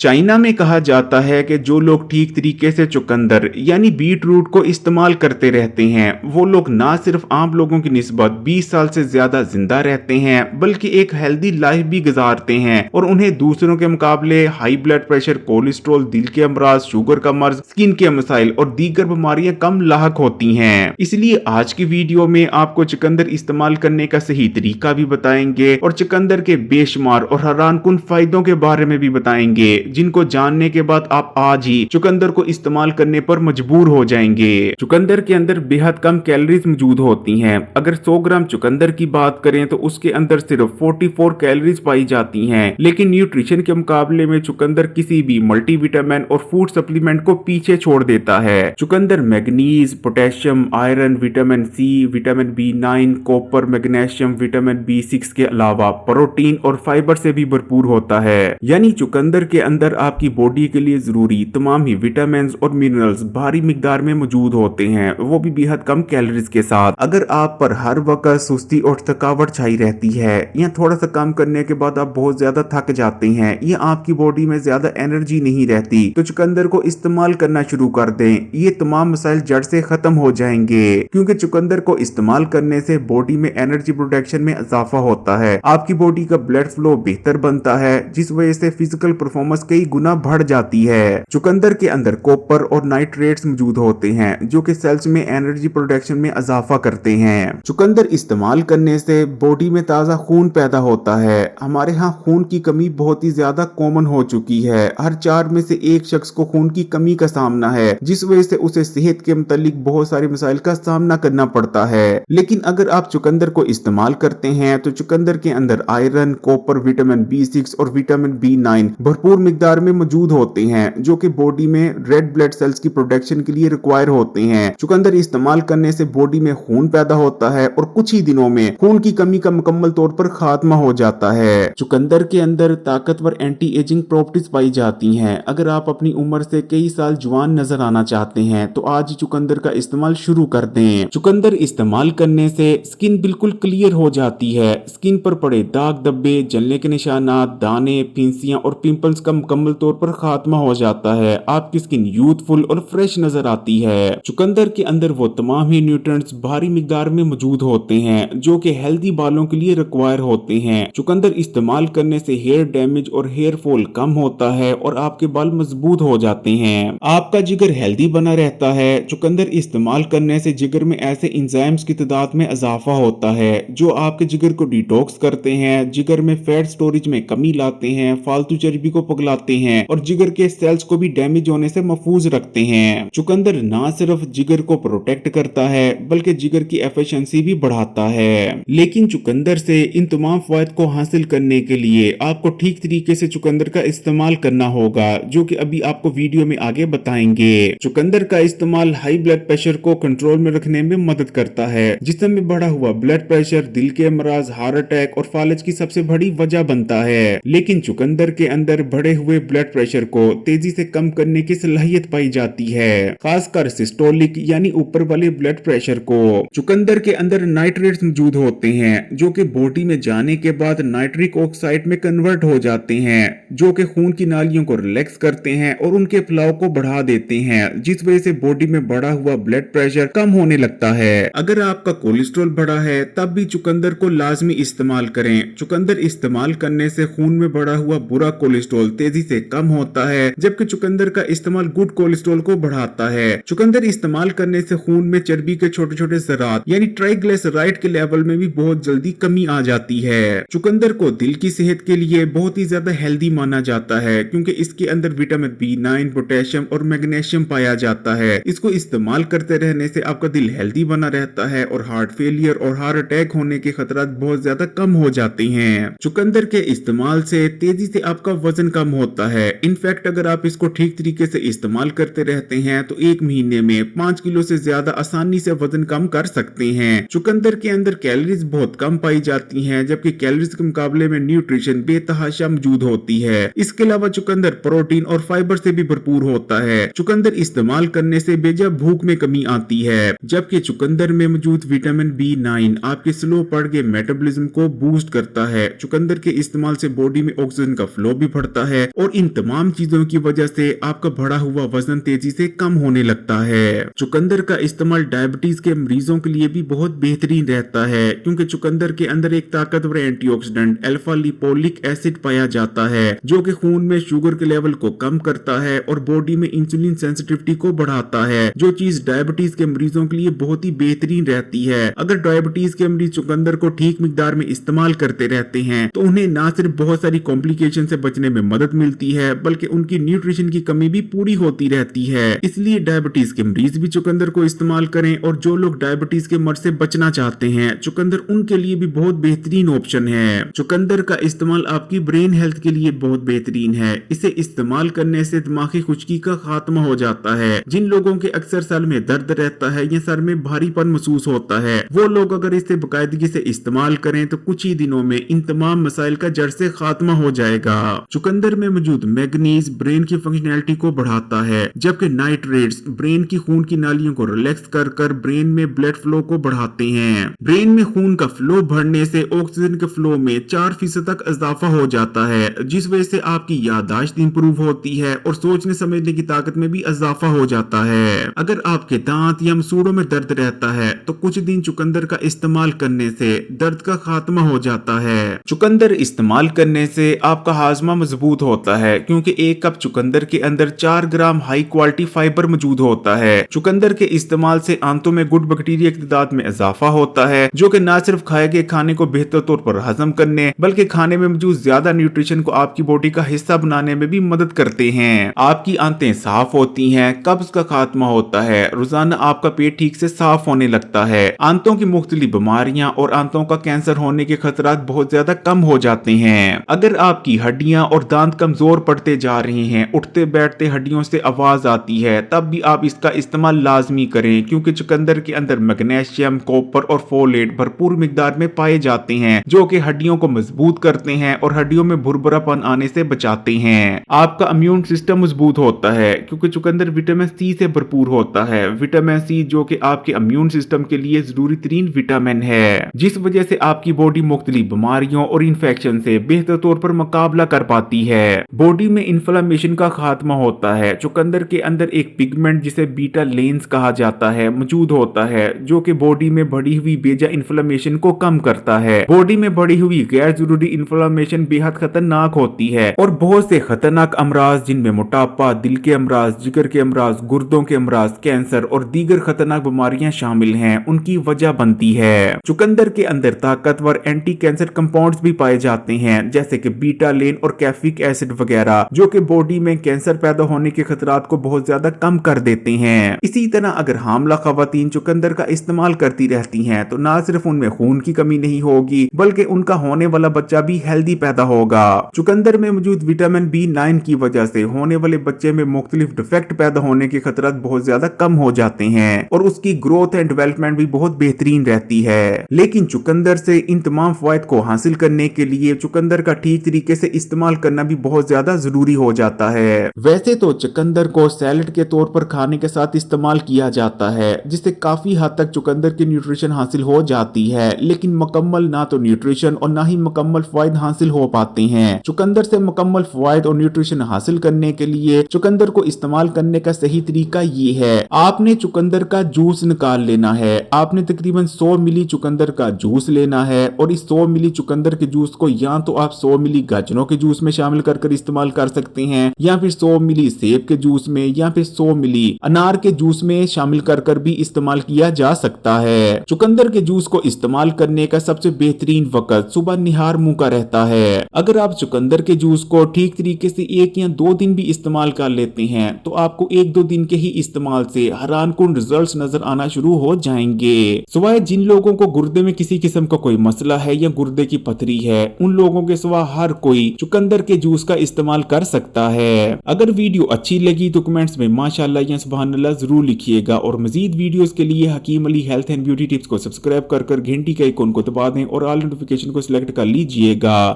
China में कहा जाता है कि जो लोग ठीक तरीके से चुकंदर यानी बीट रूट को इस्तेमाल करते रहते हैं वो लोग ना सिर्फ आम लोगों की निस्बत 20 साल से ज्यादा जिंदा रहते हैं बल्कि एक हेल्दी लाइफ भी गुजारते हैं और उन्हें दूसरों के मुकाबले हाई ब्लड प्रेशर, कोलेस्ट्रॉल, दिल के अमराज, शुगर का मर्ज, स्किन के मसाइल और दीगर बीमारियां कम लाहक होती हैं। इसलिए आज की वीडियो में आपको चुकंदर इस्तेमाल करने का सही तरीका भी बताएंगे और चुकंदर के बेशुमार और हैरानकुन फायदों के बारे में भी बताएंगे जिनको जानने के बाद आप आज ही चुकंदर को इस्तेमाल करने पर मजबूर हो जाएंगे। चुकंदर के अंदर बेहद कम कैलोरीज मौजूद होती हैं। अगर 100 ग्राम चुकंदर की बात करें तो उसके अंदर सिर्फ 44 कैलोरीज पाई जाती हैं, लेकिन न्यूट्रिशन के मुकाबले में चुकंदर किसी भी मल्टीविटामिन और फूड सप्लीमेंट को पीछे छोड़ देता है। चुकंदर manganese, potassium, iron, vitamin C, vitamin B9, copper, magnesium, vitamin B6 के अलावा प्रोटीन और फाइबर से भी भरपूर होता है। यानी चुकंदर के अंदर आपकी बॉडी के लिए जरूरी तमाम ही विटामिन और मिनरल्स भारी मिकदार में मौजूद होते हैं, वो भी बेहद कम कैलोरीज के साथ। अगर आप पर हर वक्त सुस्ती और थकावट छाई रहती है या थोड़ा सा काम करने के बाद आप बहुत ज्यादा थक जाते हैं या आपकी बॉडी में ज्यादा एनर्जी नहीं रहती तो चुकंदर को इस्तेमाल करना शुरू कर दें। ये तमाम मसाइल जड़ से खत्म हो जाएंगे क्योंकि चुकंदर को इस्तेमाल करने से बॉडी में एनर्जी प्रोडक्शन में इजाफा होता है, आपकी बॉडी का ब्लड फ्लो बेहतर बनता है जिस वजह से फिजिकल परफॉर्मेंस कई गुना बढ़ जाती है। चुकंदर के अंदर कॉपर और नाइट्रेट्स मौजूद होते हैं जो कि सेल्स में एनर्जी प्रोडक्शन में इजाफा करते हैं। चुकंदर इस्तेमाल करने से बॉडी में ताजा खून पैदा होता है। हमारे यहाँ खून की कमी बहुत ही ज्यादा कॉमन हो चुकी है। हर 4 में से 1 शख्स को खून की कमी का सामना है जिस वजह से उसे सेहत के मुतालिक बहुत सारे मसाइल का सामना करना पड़ता है। लेकिन अगर आप चुकंदर को इस्तेमाल करते हैं तो चुकंदर के अंदर आयरन, कॉपर, विटामिन B6 और विटामिन B9 भरपूर मिकदार में मौजूद होते हैं जो कि बॉडी में रेड ब्लड सेल्स की प्रोडक्शन के लिए रिक्वायर होते हैं। चुकंदर इस्तेमाल करने से बॉडी में खून पैदा होता है और कुछ ही दिनों में खून की कमी का मुकम्मल तौर पर खात्मा हो जाता है। चुकंदर के अंदर ताकतवर एंटी एजिंग प्रॉपर्टीज पाई जाती हैं। अगर आप अपनी उम्र से कई साल जवान नजर आना चाहते हैं तो आज ही चुकंदर का इस्तेमाल शुरू कर दें। चुकंदर इस्तेमाल करने से स्किन बिल्कुल क्लियर हो जाती है। स्किन पर पड़े दाग धब्बे, जलने के निशानात, दाने, फिंसियां और पिंपल्स का मुकम्मल तौर पर खात्मा हो जाता है। आपकी स्किन यूथफुल और फ्रेश नजर आती है। चुकंदर के अंदर वो तमाम ही न्यूट्रिएंट्स भारी मिकदार में मौजूद होते हैं जो कि हेल्दी बालों के लिए रिक्वायर होते हैं। चुकंदर इस्तेमाल करने से हेयर डैमेज और हेयर फॉल कम होता है और आपके बाल मजबूत हो जाते हैं। आपका जिगर हेल्दी बना रहता है। चुकंदर इस्तेमाल करने से जिगर में ऐसे एंजाइम्स की तादाद में इजाफा होता है जो आपके जिगर को डिटॉक्स करते हैं, जिगर में फैट स्टोरेज में कमी लाते हैं, फालतू चर्बी को पिघलाते हैं और जिगर के सेल्स को भी डैमेज होने से महफूज रखते हैं। चुकंदर ना सिर्फ जिगर को प्रोटेक्ट करता है बल्कि जिगर की एफिशिएंसी भी बढ़ाता है। लेकिन चुकंदर से इन तमाम फायद को हासिल करने के लिए आपको ठीक तरीके से चुकंदर का इस्तेमाल करना होगा जो कि अभी आपको वीडियो में आगे बताएंगे। चुकंदर का इस्तेमाल हाई ब्लड प्रेशर को कंट्रोल में रखने में मदद करता है। जिस्म में बढ़ा हुआ ब्लड प्रेशर दिल के अमराज, हार्ट अटैक और फालज की सबसे बड़ी वजह बनता है। लेकिन चुकंदर के अंदर बढ़े हुए ब्लड प्रेशर को तेजी से कम करने की सलाहियत पाई जाती है, खासकर सिस्टोलिक यानी ऊपर वाले ब्लड प्रेशर को। चुकंदर के अंदर नाइट्रेट्स मौजूद होते हैं जो कि बॉडी में जाने के बाद नाइट्रिक ऑक्साइड में कन्वर्ट हो जाते हैं जो कि खून की नालियों को रिलैक्स करते हैं और उनके फ्लो को बढ़ा देते हैं जिस वजह से बॉडी में बढ़ा हुआ ब्लड प्रेशर कम होने लगता है। अगर आपका कोलेस्ट्रॉल बढ़ा है तब भी चुकंदर को लाजमी इस्तेमाल करें। चुकंदर इस्तेमाल करने से खून में बढ़ा हुआ बुरा कोलेस्ट्रॉल तेजी से कम होता है जबकि चुकंदर का इस्तेमाल गुड कोलेस्ट्रॉल को बढ़ाता है। चुकंदर इस्तेमाल करने से खून में चर्बी के छोटे छोटे ज़रात यानी ट्राइग्लिसराइड के लेवल में भी बहुत जल्दी कमी आ जाती है। चुकंदर को दिल की सेहत के लिए बहुत ही ज्यादा हेल्दी माना जाता है क्योंकि इसके अंदर विटामिन B9, पोटेशियम और मैग्नीशियम पाया जाता है। इसको इस्तेमाल करते रहने से आपका दिल हेल्दी बना रहता है और हार्ट फेलियर और हार्ट अटैक होने के खतरा बहुत ज्यादा कम हो जाते हैं। चुकंदर के इस्तेमाल से तेजी से आपका वजन कम होता है। इनफैक्ट अगर आप इसको ठीक तरीके से इस्तेमाल करते रहते हैं तो 1 महीने में 5 किलो से ज्यादा आसानी से वजन कम कर सकते हैं। चुकंदर के अंदर कैलोरीज बहुत कम पाई जाती हैं जबकि कैलोरीज के मुकाबले में न्यूट्रिशन बेतहाशा मौजूद होती है। इसके अलावा चुकंदर प्रोटीन और फाइबर से भी भरपूर होता है। चुकंदर इस्तेमाल करने से बेजा भूख में कमी आती है जबकि चुकंदर में मौजूद विटामिन B9 आपके स्लो बढ़ गए मेटाबॉलिज्म को बूस्ट करता है। चुकंदर के इस्तेमाल से बॉडी में ऑक्सीजन का फ्लो भी बढ़ता है और इन तमाम चीजों की वजह से आपका बढ़ा हुआ वजन तेजी से कम होने लगता है। चुकंदर का इस्तेमाल डायबिटीज के मरीजों के लिए भी बहुत बेहतरीन रहता है, क्योंकि चुकंदर के अंदर एक ताकतवर एंटीऑक्सीडेंट अल्फा लिपोलिक एसिड पाया जाता है, जो कि खून में शुगर के लेवल को कम करता है और बॉडी में इंसुलिन सेंसिटिविटी को बढ़ाता है, जो चीज डायबिटीज के मरीजों के लिए बहुत ही बेहतरीन रहती है। अगर डायबिटीज के मरीज चुकंदर को ठीक मिकदार में इस्तेमाल करते रहते हैं तो उन्हें ना सिर्फ बहुत सारी कॉम्प्लिकेशन से बचने में मदद मिलती है, बल्कि उनकी न्यूट्रिशन की कमी भी पूरी होती रहती है। इसलिए डायबिटीज के मरीज भी चुकंदर को इस्तेमाल करें, और जो लोग डायबिटीज के मर्ज से बचना चाहते हैं, चुकंदर उनके लिए भी बहुत बेहतरीन ऑप्शन है। चुकंदर का इस्तेमाल आपकी ब्रेन हेल्थ के लिए बहुत बेहतरीन है। इसे इस्तेमाल करने से दिमागी खुश्की का खात्मा हो जाता है। जिन लोगों के अक्सर सर में दर्द रहता है या सर में भारीपन महसूस होता है, वो लोग अगर इसे बाकायदगी से इस्तेमाल करें तो कुछ ही दिनों में इन तमाम मसाइल का जड़ से खात्मा हो जाएगा। चुकंदर में मौजूद मैग्नीज ब्रेन की फंक्शनैलिटी को बढ़ाता है, जबकि नाइट्रेट्स ब्रेन की खून की नालियों को रिलैक्स कर ब्रेन में ब्लड फ्लो को बढ़ाते हैं। ब्रेन में खून का फ्लो बढ़ने से ऑक्सीजन के फ्लो में 4% तक इजाफा हो जाता है, जिस वजह से आपकी याददाश्त इंप्रूव होती है और सोचने समझने की ताकत में भी इजाफा हो जाता है। अगर आपके दांत या मसूड़ों में दर्द रहता है तो कुछ दिन चुकंदर का इस्तेमाल करने से दर्द का खात्मा हो जाता है। चुकंदर इस्तेमाल करने से आपका हाजमा मजबूत होता है, क्योंकि एक कप चुकंदर के अंदर 4 ग्राम हाई क्वालिटी फाइबर मौजूद होता है। चुकंदर के इस्तेमाल से आंतों में गुड बैक्टीरिया की तादाद में इजाफा होता है, जो कि न सिर्फ खाए गए खाने को बेहतर तौर पर हजम करने, बल्कि खाने में मौजूद ज्यादा न्यूट्रिशन को आपकी बॉडी का हिस्सा बनाने में भी मदद करते हैं। आपकी आंतें साफ होती हैं, कब्ज का खात्मा होता है, रोजाना आपका पेट ठीक से साफ होने लगता है, आंतों की मुख्तलिफ बीमारियां और आंतों का कैंसर होने के खतरात बहुत ज्यादा कम हो जाते हैं। अगर आपकी हड्डियां और दांत कमजोर पड़ते जा रहे हैं, उठते बैठते हड्डियों से आवाज आती है, तब भी आप इसका इस्तेमाल लाजमी करें, क्योंकि चुकंदर के अंदर मैग्नीशियम, कॉपर और फोलेट भरपूर मिकदार में पाए जाते हैं, जो कि हड्डियों को मजबूत करते हैं और हड्डियों में भुरभुरापन आने से बचाते हैं। आपका इम्यून सिस्टम मजबूत होता है, क्योंकि चुकंदर विटामिन सी से भरपूर होता है। विटामिन सी जो कि आपके इम्यून सिस्टम के लिए जरूरी तरीन विटामिन है, जिस वजह से आपकी बॉडी मुख्तलिफ बीमारियों और इन्फेक्शन से बेहतर तौर पर मुकाबला कर पाती है। बॉडी में इन्फ्लेमेशन का खात्मा होता है। चुकंदर के अंदर एक पिगमेंट जिसे बीटा लेंस कहा जाता है मौजूद होता है, जो कि बॉडी में बढ़ी हुई बेजा इन्फ्लेमेशन को कम करता है। बॉडी में बढ़ी हुई गैर जरूरी इन्फ्लेमेशन बेहद खतरनाक होती है और बहुत से खतरनाक अमराज, जिनमें मोटापा, दिल के अमराज, जिगर के अमराज, गुर्दों के अमराज, कैंसर और दीगर खतरनाक बीमारियां शामिल हैं, उनकी वजह बनती है। चुकंदर के अंदर ताकतवर एंटी कैंसर कंपाउंड्स भी पाए जाते हैं, जैसे कि बीटा लेन और कैफिक एसिड वगैरह, जो कि बॉडी में कैंसर पैदा होने के खतरात को बहुत ज्यादा कम कर देते हैं। इसी तरह अगर हामला खवातीन चुकंदर का इस्तेमाल करती रहती हैं तो ना सिर्फ उनमें खून की कमी नहीं होगी, बल्कि उनका होने वाला बच्चा भी हेल्दी पैदा होगा। चुकंदर में मौजूद विटामिन B9 की वजह से होने वाले बच्चे में मुख्तलिफ डिफेक्ट पैदा होने के खतरात बहुत ज्यादा कम हो जाते हैं और उसकी ग्रोथ एंड डेवलपमेंट भी बहुत बेहतरीन रहती है। लेकिन चुकंदर से इन तमाम फायदे को हासिल करने के लिए चुकंदर का ठीक तरीके से इस्तेमाल करना भी बहुत ज्यादा जरूरी हो जाता है। वैसे तो चुकंदर को सैलेड के तौर पर खाने के साथ इस्तेमाल किया जाता है, जिससे काफी हद तक चुकंदर की न्यूट्रिशन हासिल हो जाती है, लेकिन मुकम्मल ना तो न्यूट्रिशन और ना ही मुकम्मल फायदे हासिल हो पाते हैं। चुकंदर से मुकम्मल फायदे और न्यूट्रिशन हासिल करने के लिए चुकंदर को इस्तेमाल करने का सही तरीका ये है, आपने चुकंदर का जूस निकाल लेना है। आपने तकरीबन 100 मिली चुकंदर का जूस लेना है और इस 100 मिली चुकंदर के जूस को या तो आप 100 मिली गाजरों के जूस में शामिल कर इस्तेमाल कर सकते हैं, या फिर 100 मिली सेब के जूस में, या फिर 100 मिली अनार के जूस में शामिल कर भी इस्तेमाल किया जा सकता है। चुकंदर के जूस को इस्तेमाल करने का सबसे बेहतरीन वक्त सुबह निहार मुंह का रहता है। अगर आप चुकंदर के जूस को ठीक तरीके से 1 या 2 दिन भी इस्तेमाल कर लेते हैं तो आपको 1-2 दिन के ही इस्तेमाल से हैरानकुन रिजल्ट्स नजर आना शुरू हो जाएंगे। सिवाय जिन लोगों को गुर्दे में किसी किस्म का कोई मसला है या गुर्दे की पथरी है, उन लोगों के सिवा हर कोई चुकंदर के जूस का इस्तेमाल कर सकता है। अगर वीडियो अच्छी लगी तो कमेंट्स में माशाअल्लाह या सुभान अल्लाह जरूर लिखिएगा और मजीद वीडियोस के लिए Hakim Ali health and beauty tips को सब्सक्राइब कर घंटी के आइकन को दबा दें और ऑल नोटिफिकेशन को सिलेक्ट कर लीजिएगा।